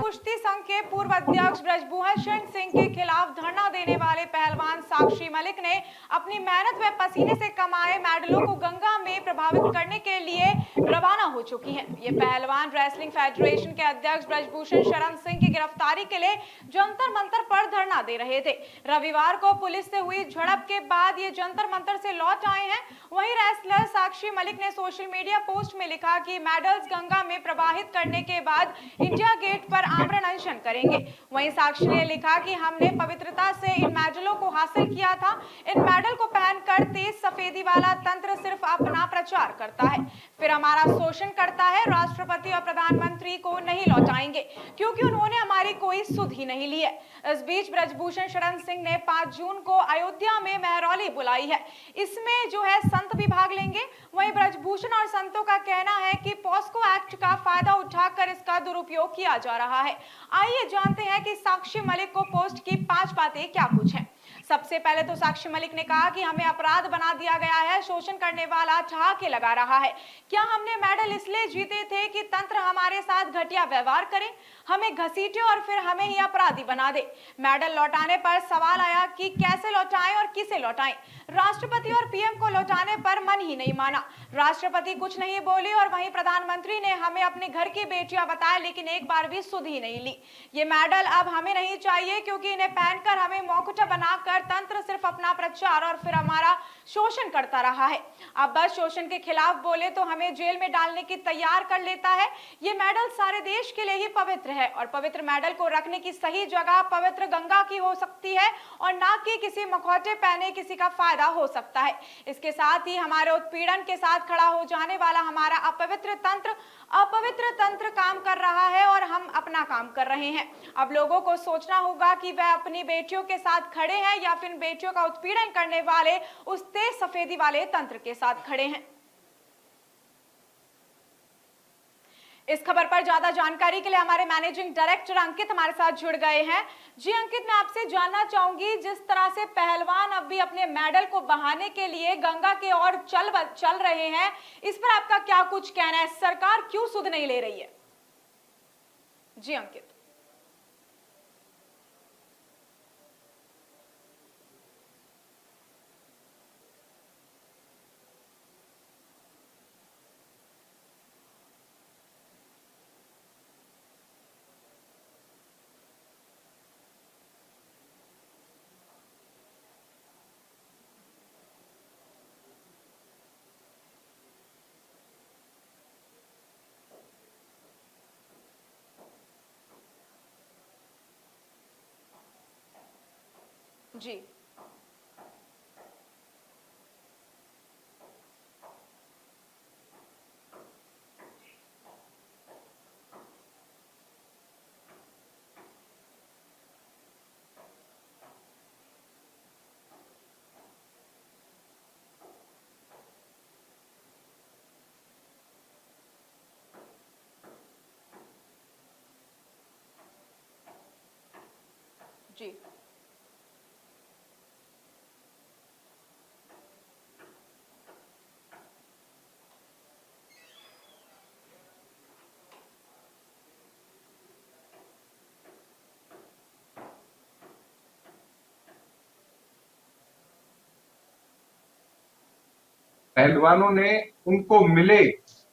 कुश्ती संघ के पूर्व अध्यक्ष ब्रजभूषण सिंह के खिलाफ धरना देने वाले पहलवान साक्षी मलिक ने अपनी मेहनत व पसीने से कमाए मेडलों को गंगा में प्रभावित करने के लिए रवाना हो चुकी हैं। ये पहलवान रेसलिंग फेडरेशन के अध्यक्ष ब्रजभूषण शरण सिंह की गिरफ्तारी के लिए जंतर मंतर पर धरना दे रहे थे। रविवार को पुलिस से हुई झड़प के बाद ये जंतर मंतर से लौट आए हैं। वहीं रेसलर साक्षी मलिक ने सोशल मीडिया पोस्ट में लिखा कि मेडल्स गंगा में प्रवाहित करने के बाद इंडिया गेट पर आमरण अनशन करेंगे। वहीं साक्षी ने लिखा कि हमने पवित्रता से इन मेडलों को हासिल किया था। इन मेडल को पहनकर तेज सफेदी वाला तंत्र सिर्फ अपना प्रचार करता है, फिर हमारा शोषण करता है। राष्ट्रपति और प्रधानमंत्री को नहीं लौटाएंगे क्योंकि उन्होंने हमारी कोई सुध ही नहीं ली है। इस बीच ब्रजभूषण शरण सिंह ने 5 जून को अयोध्या में मेहरौली बुलाई है। इसमें जो है संत भी भाग लेंगे। वहीं ब्रजभूषण और संतों का कहना है कि पॉस्को एक्ट का फायदा उठाकर इसका दुरुपयोग किया जा रहा है। आइए जानते हैं कि साक्षी मलिक को पोस्ट की 5 बातें क्या कुछ हैं। सबसे पहले तो साक्षी मलिक ने कहा कि हमें अपराध बना दिया गया है, शोषण करने वाला ठहाके लगा रहा है। क्या हमने मेडल इसलिए जीते थे कि तंत्र हमारे साथ घटिया व्यवहार करे, हमें घसीटे और फिर हमें ही अपराधी बना दे। मेडल लौटाने पर सवाल आया कि कैसे लौटाएं और किसे लौटाएं। राष्ट्रपति और पीएम को लौटाने पर मन ही नहीं माना। राष्ट्रपति कुछ नहीं बोली और वहीं प्रधानमंत्री ने हमें अपने घर की बेटियां बताया, लेकिन एक बार भी सुध ही नहीं ली। ये मेडल अब हमें नहीं चाहिए क्योंकि इन्हें पहनकर हमें मौकुटा बनाकर तंत्र सिर्फ अपना प्रचार और फिर हमारा शोषण करता रहा है। अब बस शोषण के खिलाफ बोले तो हमें जेल में डालने की तैयार कर लेता है। ये मेडल सारे देश के लिए ही पवित्र है और पवित्र मेडल को रखने की सही जगह पवित्र गंगा की हो सकती है और ना कि किसी मखौटे पहने किसी का फायदा हो सकता है। इसके साथ ही हमारे उत्पीड़न के साथ खड़ा हो जाने वाला हमारा अपवित्र तंत्र काम कर रहा है और हम अपना काम कर रहे हैं। अब लोगों को सोचना होगा कि वह अपनी बेटियों के साथ खड़े हैं या फिर बेटियों का उत्पीड़न करने वाले उस तेज सफेदी वाले तंत्र के साथ खड़े हैं। इस खबर पर ज्यादा जानकारी के लिए हमारे मैनेजिंग डायरेक्टर अंकित हमारे साथ जुड़ गए हैं। जी अंकित, मैं आपसे जानना चाहूंगी, जिस तरह से पहलवान अब भी अपने मेडल को बहाने के लिए गंगा के ओर चल रहे हैं, इस पर आपका क्या कुछ कहना है? सरकार क्यों सुध नहीं ले रही है? जी अंकित। जी जी पहलवानों ने उनको मिले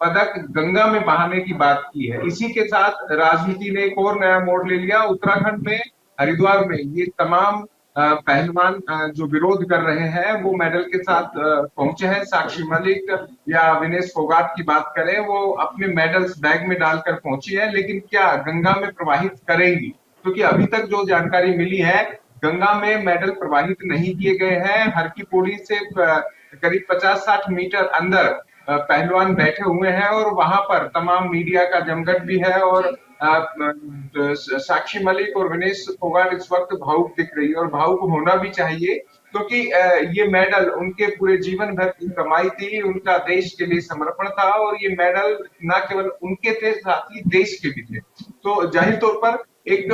पदक गंगा में बहाने की बात की है। इसी के साथ राजनीति ने एक और नया मोड़ ले लिया। उत्तराखंड में हरिद्वार में ये तमाम पहलवान जो विरोध कर रहे हैं वो मेडल के साथ पहुंचे हैं। साक्षी मलिक या विनेश फोगाट की बात करें, वो अपने मेडल्स बैग में डालकर पहुंची है, लेकिन क्या गंगा में प्रवाहित करेंगी? क्योंकि अभी तक जो जानकारी मिली है, गंगा में मेडल प्रवाहित नहीं किए गए हैं। हर की पौड़ी से करीब 50-60 मीटर अंदर पहलवान बैठे हुए हैं और वहां पर तमाम मीडिया का जमघट भी है और साक्षी मलिक और विनेश फोगाट इस वक्त भावुक दिख रही है और भावुक होना भी चाहिए, क्योंकि ये मेडल उनके पूरे जीवन भर की कमाई थी, उनका देश के लिए समर्पण था और ये मेडल न केवल उनके थे, साथ ही देश के भी थे। तो जाहिर तौर पर एक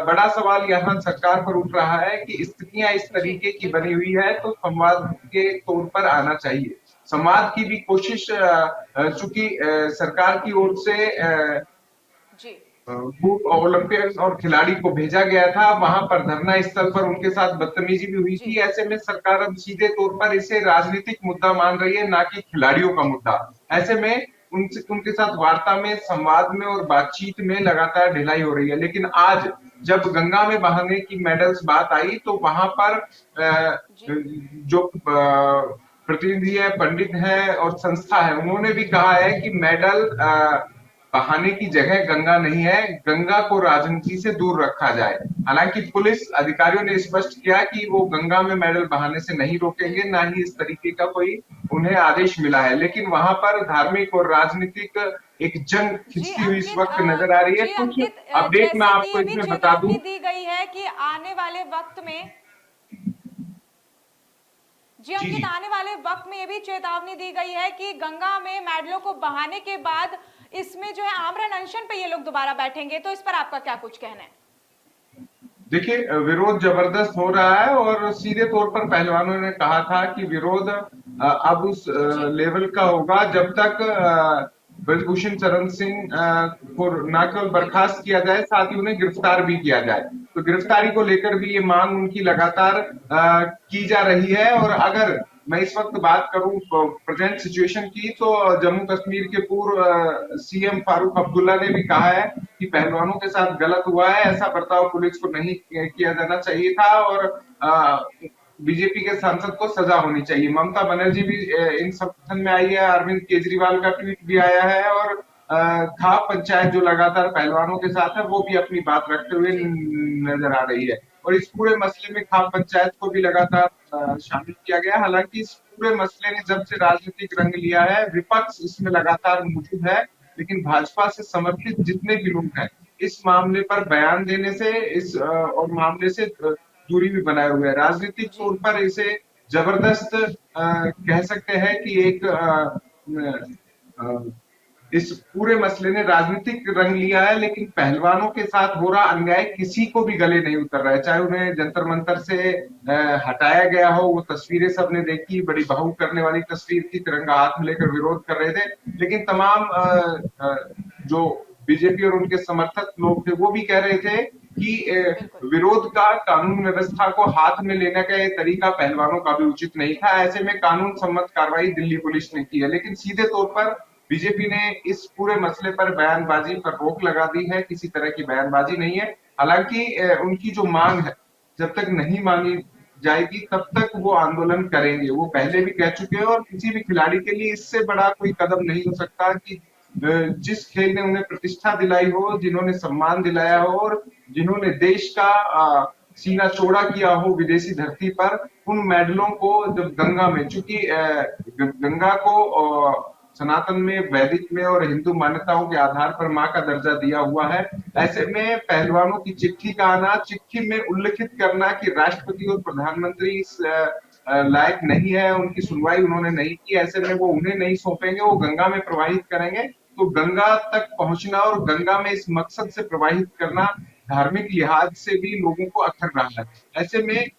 बड़ा सवाल यहाँ सरकार पर उठ रहा है कि स्थितियां इस तरीके की बनी हुई है तो संवाद के तौर पर आना चाहिए। संवाद की भी कोशिश चूंकि सरकार की ओर से जी ओलंपियंस और खिलाड़ी को भेजा गया था, वहां पर धरना स्थल पर उनके साथ बदतमीजी भी हुई थी। जी ऐसे में सरकार अब सीधे तौर पर इसे राजनीतिक मुद्दा मान रही है, ना कि खिलाड़ियों का मुद्दा। ऐसे में उनसे उनके साथ वार्ता में, संवाद में और बातचीत में लगातार ढिलाई हो रही है। लेकिन आज जब गंगा में बहाने की मेडल्स बात आई तो वहां पर जी जो प्रतिनिधि है, पंडित है और संस्था है, उन्होंने भी कहा है कि मेडल बहाने की जगह गंगा नहीं है, गंगा को राजनीति से दूर रखा जाए। हालांकि पुलिस अधिकारियों ने स्पष्ट किया कि वो गंगा में मेडल बहाने से नहीं रोकेंगे, बिल्कुल ना ही इस तरीके का कोई उन्हें आदेश मिला है। लेकिन वहां पर धार्मिक और राजनीतिक एक जंग जी खिंचती हुई इस अंकित वक्त नजर आ रही है। जी कुछ अंकित अपडेट मैं जैसे कि आपको अभी इसमें बता दूं। चेतावनी दी गई है कि आने वाले वक्त में जी जी अंकित जी। आने वाले वक्त में ये भी चेतावनी दी गई है कि गंगा में मेडलों को बहाने के बाद इसमें जो है आमरण अनशन पे ये लोग दोबारा बैठेंगे, तो इस पर आपका क्या कुछ कहना है? देखिए, विरोध जबरदस्त हो रहा है और सीधे तौर पर पहलवानों ने कहा था कि विरोध अब उस जी लेवल का होगा जब तक ब्रजभूषण शरण सिंह को न केवल बिल्कुल बर्खास्त किया जाए, साथ ही उन्हें गिरफ्तार भी किया जाए। तो गिरफ्तारी को लेकर भी ये मांग उनकी लगातार की जा रही है। और अगर मैं इस वक्त बात करूं प्रेजेंट सिचुएशन की, तो जम्मू कश्मीर के पूर्व सीएम फारूक अब्दुल्ला ने भी कहा है कि पहलवानों के साथ गलत हुआ है, ऐसा बर्ताव पुलिस को नहीं किया जाना चाहिए था और बीजेपी के सांसद को सजा होनी चाहिए। ममता बनर्जी भी इन समर्थन में आई है, अरविंद केजरीवाल का ट्वीट भी आया है और खाप पंचायत जो लगातार पहलवानों के साथ है, वो भी अपनी बात रखते हुए जी नजर आ रही है। और इस पूरे मसले में खाप पंचायत को भी लगातार शामिल किया गया। हालांकि इस पूरे मसले ने जब से राजनीतिक रंग लिया है, विपक्ष इसमें लगातार मौजूद है, लेकिन भाजपा से समर्थित जितने भी लोग हैं, इस मामले पर बयान देने से और मामले से दूरी भी बनाए हुए हैं। राजनीतिक जी तौर पर इसे जबरदस्त कह सकते हैं कि एक अ, इस पूरे मसले ने राजनीतिक रंग लिया है, लेकिन पहलवानों के साथ हो रहा अन्याय किसी को भी गले नहीं उतर रहा है। चाहे उन्हें जंतर मंतर से हटाया गया हो, वो तस्वीरें सबने देखी, बड़ी भावुक करने वाली तस्वीर थी, तिरंगा हाथ में लेकर विरोध कर रहे थे। लेकिन तमाम जो बीजेपी और उनके समर्थक लोग थे, वो भी कह रहे थे कि बिल्कुल विरोध का कानून व्यवस्था को हाथ में लेने का ये तरीका पहलवानों का भी उचित नहीं था। ऐसे में कानून सम्मत कार्रवाई दिल्ली पुलिस ने की है, लेकिन सीधे तौर पर बीजेपी ने इस पूरे मसले पर बयानबाजी पर रोक लगा दी है। किसी तरह की बयानबाजी नहीं है। हालांकि उनकी जो मांग है, जब तक नहीं मांगी जाएगी तब तक वो आंदोलन करेंगे। वो पहले जी भी कह चुके हैं और किसी भी खिलाड़ी के लिए इससे बड़ा कोई कदम नहीं हो सकता कि जिस खेल ने उन्हें प्रतिष्ठा दिलाई हो, जिन्होंने सम्मान दिलाया जी हो और जिन्होंने देश का सीना चौड़ा किया हो विदेशी धरती पर, उन मेडलों को जब गंगा में, चूंकि गंगा को सनातन में, वैदिक में और हिंदू मान्यताओं के आधार पर माँ का दर्जा दिया हुआ है। ऐसे में पहलवानों की चिट्ठी का आना, चिट्ठी में उल्लिखित करना कि राष्ट्रपति और प्रधानमंत्री इस लायक नहीं है, उनकी जी सुनवाई उन्होंने नहीं की, ऐसे में वो उन्हें नहीं सौंपेंगे, वो गंगा में प्रवाहित करेंगे। तो गंगा तक पहुंचना और गंगा में इस मकसद से प्रवाहित करना धार्मिक लिहाज से भी लोगों को अखर रहा है। ऐसे में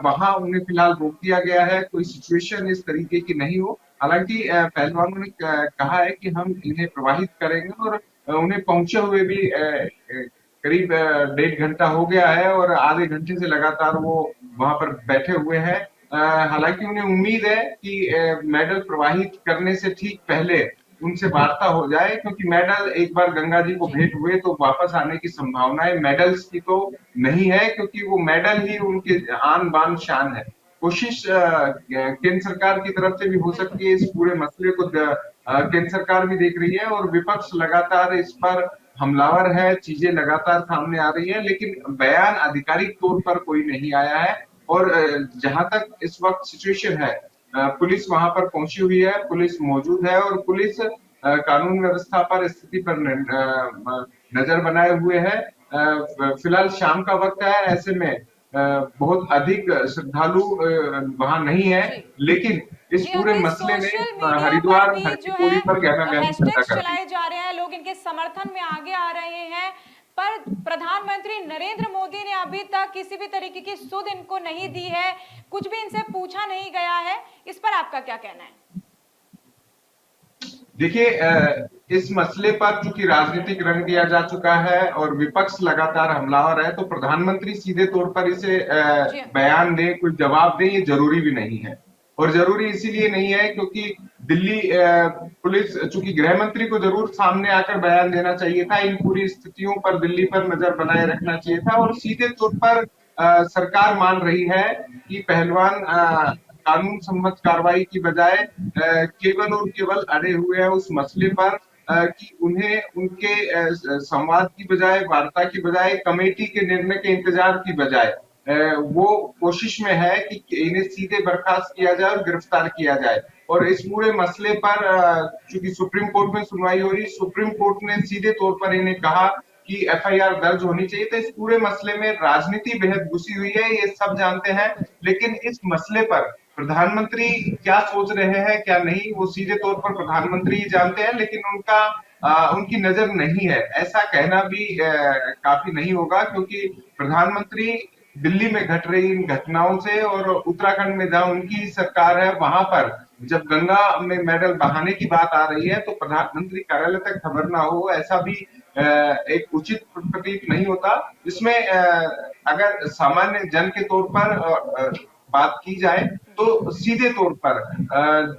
वहां उन्हें फिलहाल रोक दिया गया है, कोई सिचुएशन इस तरीके की नहीं हो। हालांकि पहलवानों ने कहा है कि हम इन्हें प्रवाहित करेंगे और उन्हें पहुंचे हुए भी करीब 1.5 घंटा हो गया है और आधे घंटे से लगातार वो वहां पर बैठे हुए हैं। हालांकि उन्हें उम्मीद है कि मेडल प्रवाहित करने से ठीक पहले उनसे वार्ता हो जाए, क्योंकि मेडल एक बार गंगा जी को जी भेंट हुए तो वापस आने की संभावनाएं मेडल्स की तो नहीं है, क्योंकि वो मेडल ही उनके आन बान शान है। कोशिश केंद्र सरकार की तरफ से भी हो बिल्कुल सकती है। इस पूरे मसले को केंद्र सरकार भी देख रही है और विपक्ष लगातार इस पर हमलावर है, चीजें लगातार सामने आ रही है, लेकिन बयान आधिकारिक तौर पर कोई नहीं आया है। और जहां तक इस वक्त सिचुएशन है, पुलिस वहां पर पहुंची हुई है, पुलिस मौजूद है और पुलिस कानून व्यवस्था पर, स्थिति पर नजर बनाए हुए है। फिलहाल शाम का वक्त है, ऐसे में बहुत अधिक श्रद्धालु वहां नहीं है, जी लेकिन इस जी पूरे अंकित मसले ने सोशल मीडिया पर हरिद्वार भी हर की जो पौड़ी है पर गहमा गहमी पैदा हैशटैग्स कर दी। चलाए जा रहे हैं, लोग इनके समर्थन में आगे आ रहे हैं, पर प्रधानमंत्री नरेंद्र मोदी ने अभी तक किसी भी तरीके की सुध इनको नहीं दी है, कुछ भी इनसे पूछा नहीं गया है। इस पर आपका क्या कहना है? देखिए, इस मसले पर चूंकि राजनीतिक रंग दिया जा चुका है और विपक्ष लगातार हमलावर है, तो प्रधानमंत्री सीधे तौर पर इसे जी बयान दें, कोई जवाब दें, ये जरूरी भी नहीं है। और जरूरी इसीलिए नहीं है क्योंकि दिल्ली पुलिस, चूंकि गृह मंत्री को जरूर सामने आकर बयान देना चाहिए था, इन पूरी स्थितियों पर दिल्ली पर नजर बनाए रखना चाहिए था। और सीधे तौर पर सरकार मान रही है कि पहलवान कानून सम्मत कार्रवाई की बजाय केवल और केवल अड़े हुए हैं उस मसले पर कि उन्हें उनके संवाद की बजाय, वार्ता की बजाय, कमेटी के निर्णय के इंतजार की बजाय वो कोशिश में है कि इन्हें सीधे बर्खास्त किया जाए और गिरफ्तार किया जाए। और इस पूरे मसले पर चूंकि सुप्रीम कोर्ट में सुनवाई हो रही, सुप्रीम कोर्ट ने सीधे तौर पर इन्हें कहा कि एफआईआर दर्ज होनी चाहिए। तो इस पूरे मसले में राजनीति बेहद घुसी हुई है, ये सब जानते हैं। लेकिन इस मसले पर प्रधानमंत्री क्या सोच रहे हैं क्या नहीं, वो सीधे तौर पर प्रधानमंत्री ही जानते हैं। लेकिन उनकी नजर नहीं है, ऐसा कहना भी काफी नहीं होगा, क्योंकि प्रधानमंत्री दिल्ली में घट रही इन घटनाओं से और उत्तराखंड में जहां उनकी सरकार है वहां पर जब गंगा में मेडल बहाने की बात आ रही है तो प्रधानमंत्री कार्यालय तक खबर ना हो, ऐसा भी एक उचित प्रतीत नहीं होता। इसमें अगर सामान्य जन के तौर पर बात की जाए तो सीधे तौर पर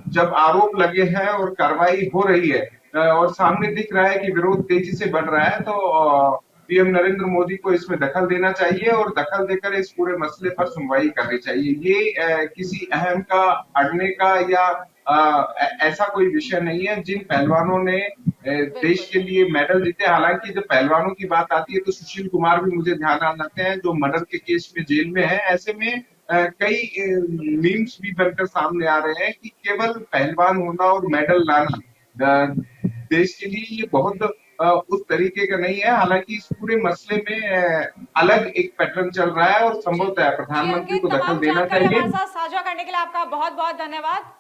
जब आरोप लगे हैं और कार्रवाई हो रही है और सामने दिख रहा है कि विरोध तेजी से बढ़ रहा है, तो पीएम नरेंद्र मोदी को इसमें दखल देना चाहिए और दखल देकर इस पूरे मसले पर सुनवाई करनी चाहिए। ये किसी अहम का, अड़ने का या ऐसा कोई विषय नहीं है। जिन पहलवानों ने देश बिल्कुल। के लिए मेडल जीते, हालांकि जब पहलवानों की बात आती है तो सुशील कुमार भी मुझे ध्यान आ जाते हैं, जो मर्डर के केस में जेल में है। ऐसे में कई मीम्स भी बनकर सामने आ रहे हैं कि केवल पहलवान होना और मेडल लाना देश के लिए ये बहुत उस तरीके का नहीं है। हालांकि इस पूरे मसले में अलग एक पैटर्न चल रहा है और जी संभवतः जी प्रधानमंत्री अंकित, को दखल तमाम देना जानकारी चाहिए। हमारे साथ साझा करने के लिए आपका बहुत बहुत धन्यवाद।